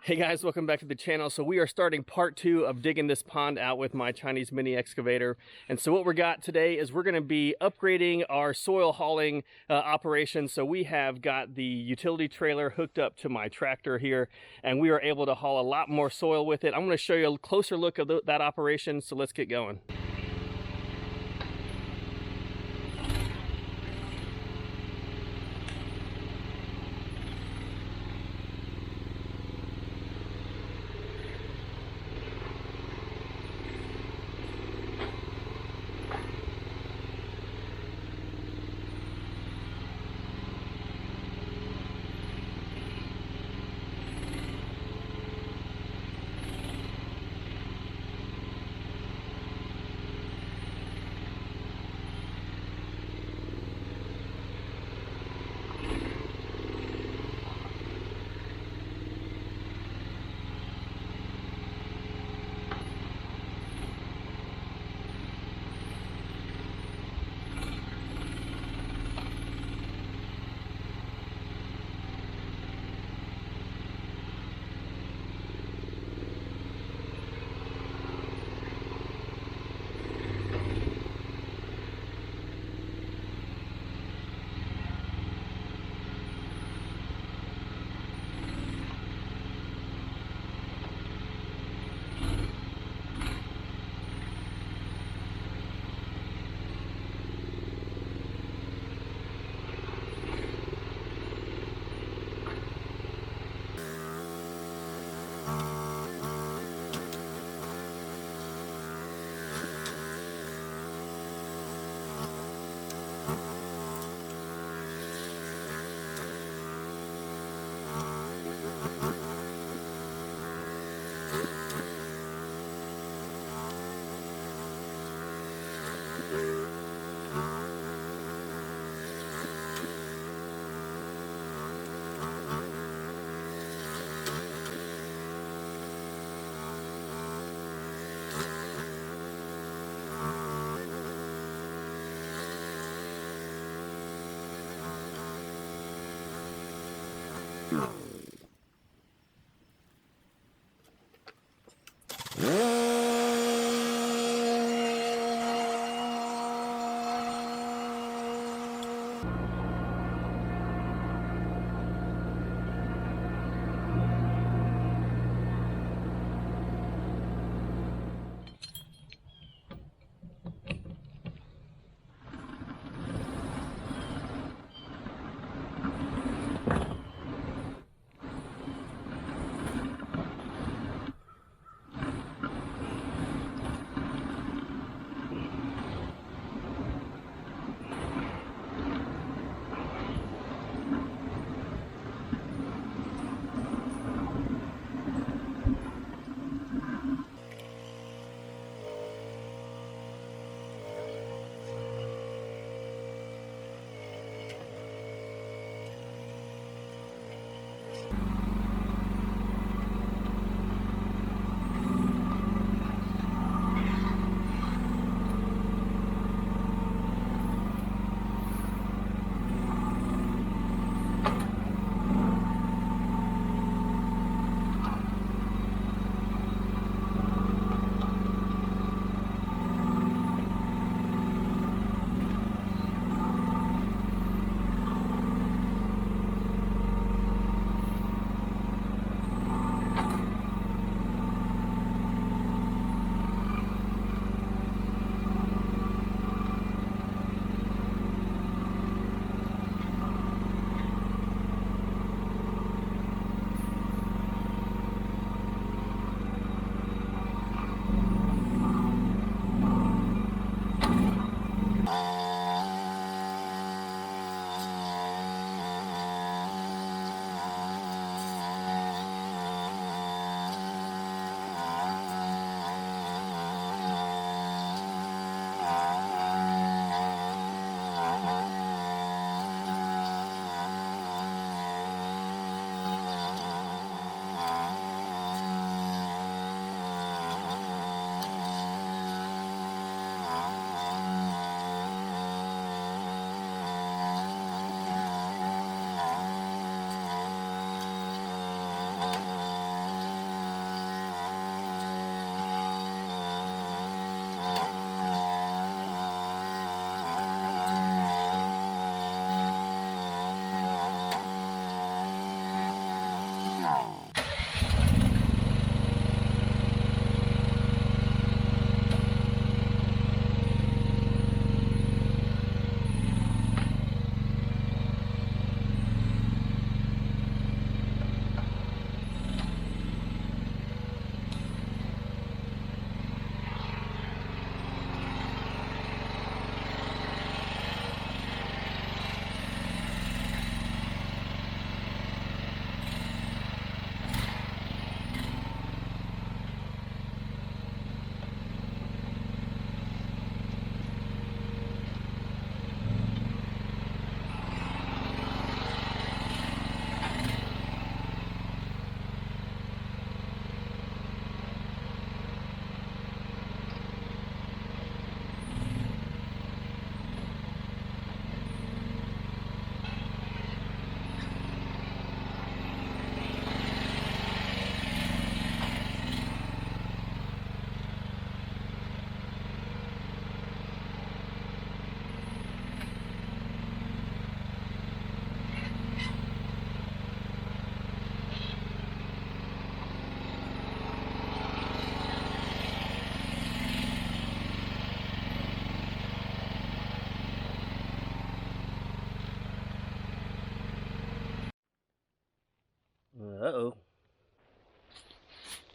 Hey guys, welcome back to the channel. So we are starting part 2 of digging this pond out with my Chinese mini excavator. And so what we got today is we're going to be upgrading our soil hauling operation. So we have got the utility trailer hooked up to my tractor here, and we are able to haul a lot more soil with it. I'm going to show you a closer look of that operation. So let's get going.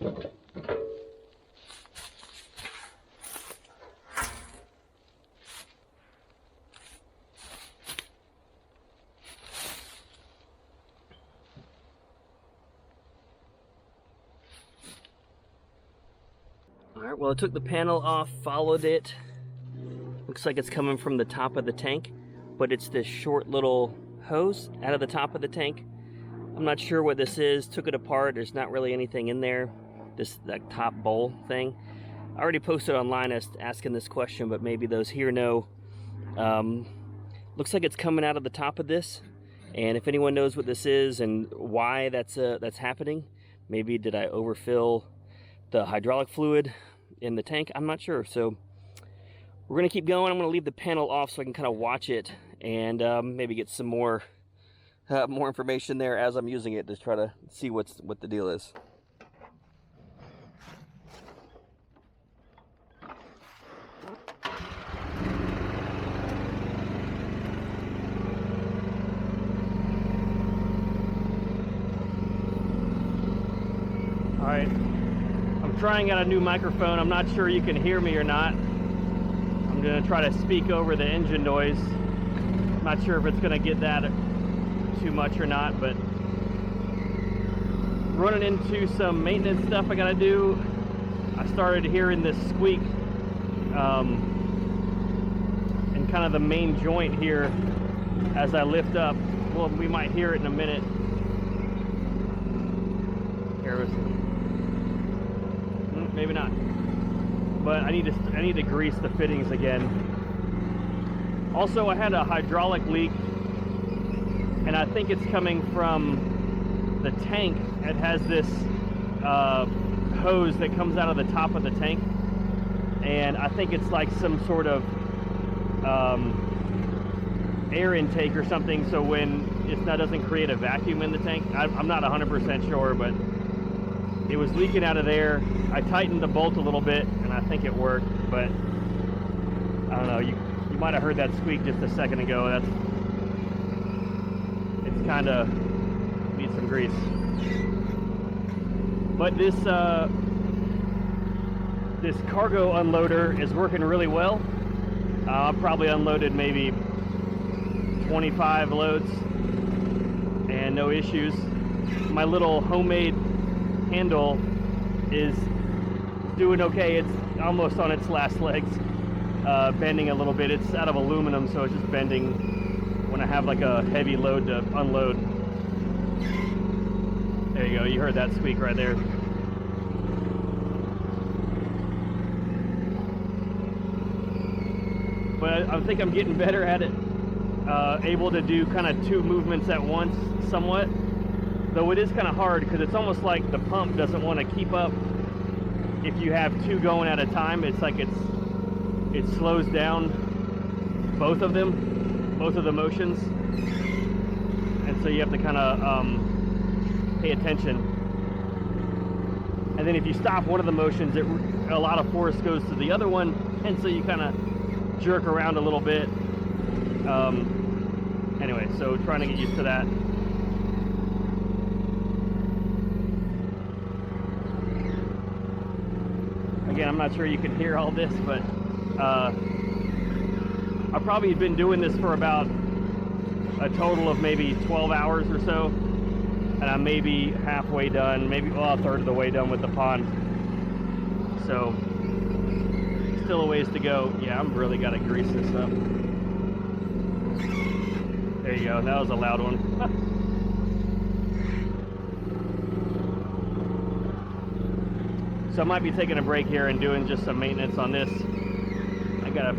Alright, well I took the panel off, followed it. Looks like it's coming from the top of the tank, but it's this short little hose out of the top of the tank. I'm not sure what this is. Took it apart. There's not really anything in there. That top bowl thing. I already posted online asking this question, but maybe those here know. Looks like it's coming out of the top of this, and if anyone knows what this is and why that's happening, maybe did I overfill the hydraulic fluid in the tank? I'm not sure. So we're gonna keep going. I'm gonna leave the panel off so I can kind of watch it and maybe get some more information there as I'm using it to try to see what the deal is. All right, I'm trying out a new microphone. I'm not sure you can hear me or not. I'm gonna try to speak over the engine noise. I'm not sure if it's gonna get that too much or not, but running into some maintenance stuff I gotta do. I started hearing this squeak in kind of the main joint here as I lift up. Well, we might hear it in a minute. Here it is. Maybe not, but I need to grease the fittings again. Also, I had a hydraulic leak, and I think it's coming from the tank. It has this hose that comes out of the top of the tank, and I think it's like some sort of air intake or something, so when that doesn't create a vacuum in the tank. I'm not 100% sure, but it was leaking out of there. I tightened the bolt a little bit, and I think it worked, but I don't know. You might have heard that squeak just a second ago. It's kind of needs some grease. But this cargo unloader is working really well. I've probably unloaded maybe 25 loads and no issues. My little homemade handle is doing okay. It's almost on its last legs, bending a little bit. It's out of aluminum, so it's just bending when I have like a heavy load to unload. There you go, you heard that squeak right there. But I think I'm getting better at it, able to do kind of two movements at once somewhat. Though it is kind of hard because it's almost like the pump doesn't want to keep up if you have two going at a time. It's like it slows down both of them, both of the motions, and so you have to kind of pay attention. And then if you stop one of the motions, a lot of force goes to the other one, and so you kind of jerk around a little bit. Anyway, so trying to get used to that. Again, I'm not sure you can hear all this, but I've probably been doing this for about a total of maybe 12 hours or so, and I'm maybe halfway done, maybe a third of the way done with the pond. So still a ways to go. Yeah, I'm really gotta grease this up. There you go, that was a loud one. So I might be taking a break here and doing just some maintenance on this. I gotta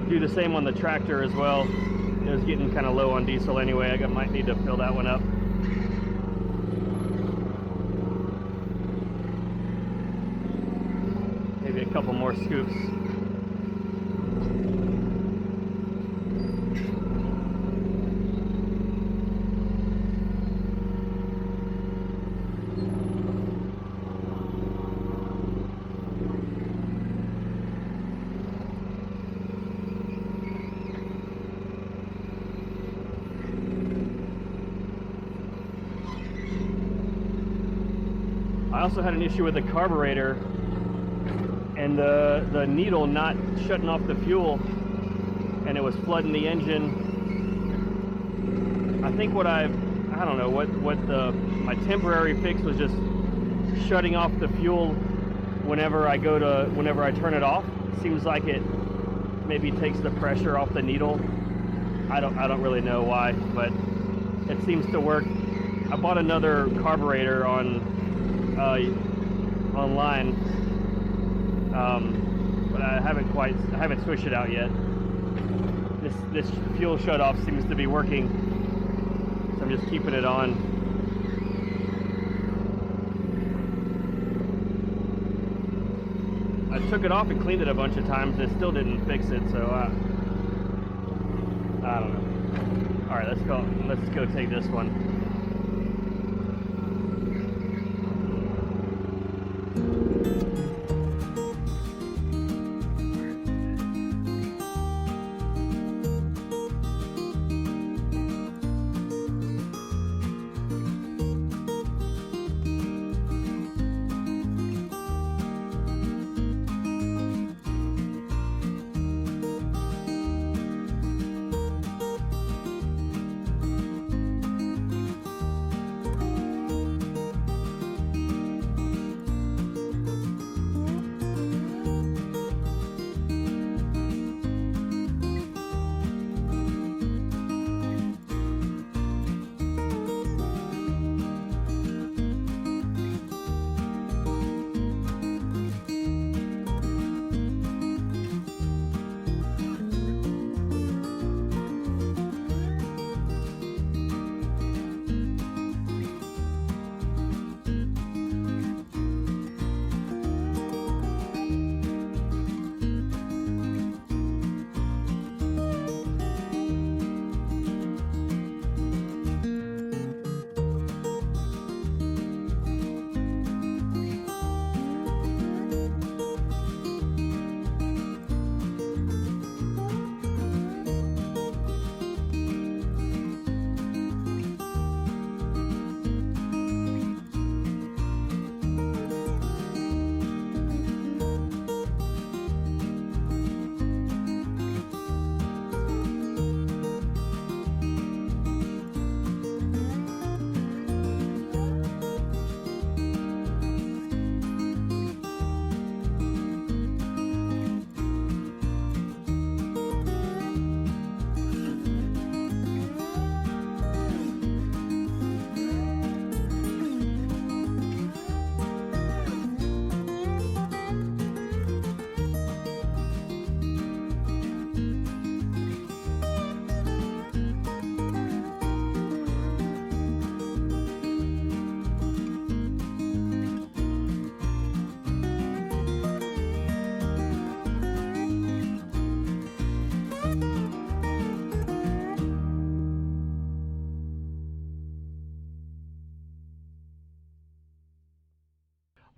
do the same on the tractor as well. It was getting kind of low on diesel anyway. I might need to fill that one up. Maybe a couple more scoops. I also had an issue with the carburetor and the needle not shutting off the fuel, and it was flooding the engine. I think what I don't know what my temporary fix was, just shutting off the fuel whenever I turn it off. Seems like it maybe takes the pressure off the needle. I don't really know why, but it seems to work. I bought another carburetor online, but I haven't switched it out yet. This fuel shut off seems to be working, so I'm just keeping it on. I took it off and cleaned it a bunch of times, and it still didn't fix it. So I don't know. All right, let's go take this one.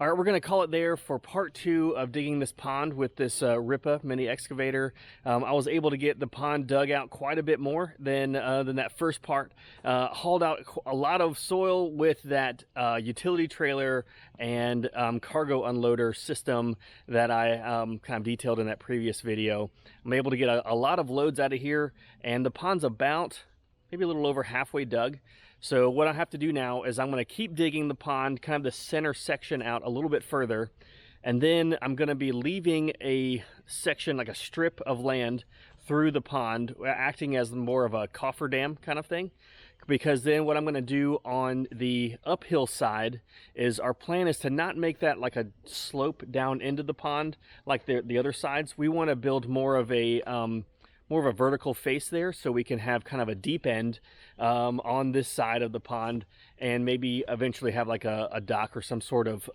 All right, we're going to call it there for part 2 of digging this pond with this Ripa mini excavator. I was able to get the pond dug out quite a bit more than that first part. Hauled out a lot of soil with that utility trailer and cargo unloader system that I kind of detailed in that previous video. I'm able to get a lot of loads out of here, and the pond's about maybe a little over halfway dug. So what I have to do now is I'm going to keep digging the pond, kind of the center section out a little bit further, and then I'm going to be leaving a section, like a strip of land through the pond, acting as more of a cofferdam kind of thing. Because then what I'm going to do on the uphill side is, our plan is to not make that like a slope down into the pond like the other sides. We want to build more of a vertical face there, so we can have kind of a deep end on this side of the pond, and maybe eventually have like a dock or some sort of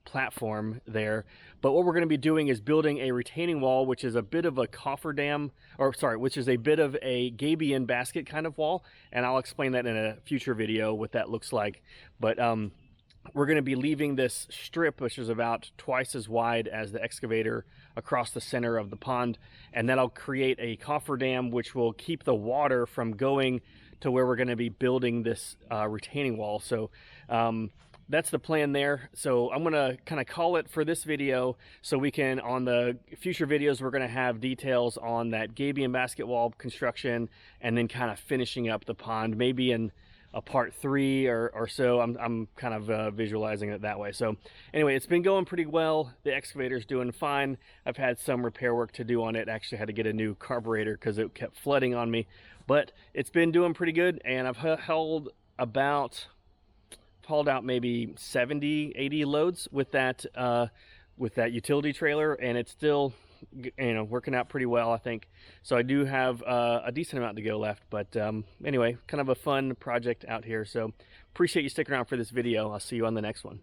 platform there. But what we're going to be doing is building a retaining wall, which is a bit of a cofferdam, or sorry, which is a bit of a gabion basket kind of wall, and I'll explain that in a future video what that looks like. But we're going to be leaving this strip, which is about twice as wide as the excavator, across the center of the pond, and that'll create a cofferdam which will keep the water from going to where we're going to be building this retaining wall. So that's the plan there. So I'm gonna kind of call it for this video, so we can, on the future videos, we're gonna have details on that gabion basket wall construction, and then kind of finishing up the pond, maybe in a part 3 or so. I'm kind of visualizing it that way. So anyway, it's been going pretty well. The excavator's doing fine. I've had some repair work to do on it. Actually had to get a new carburetor because it kept flooding on me, but it's been doing pretty good, and I've hauled out maybe 70-80 loads with that utility trailer, and it's still, you know, working out pretty well, I think. So I do have a decent amount to go left, but anyway, kind of a fun project out here. So appreciate you sticking around for this video. I'll see you on the next one.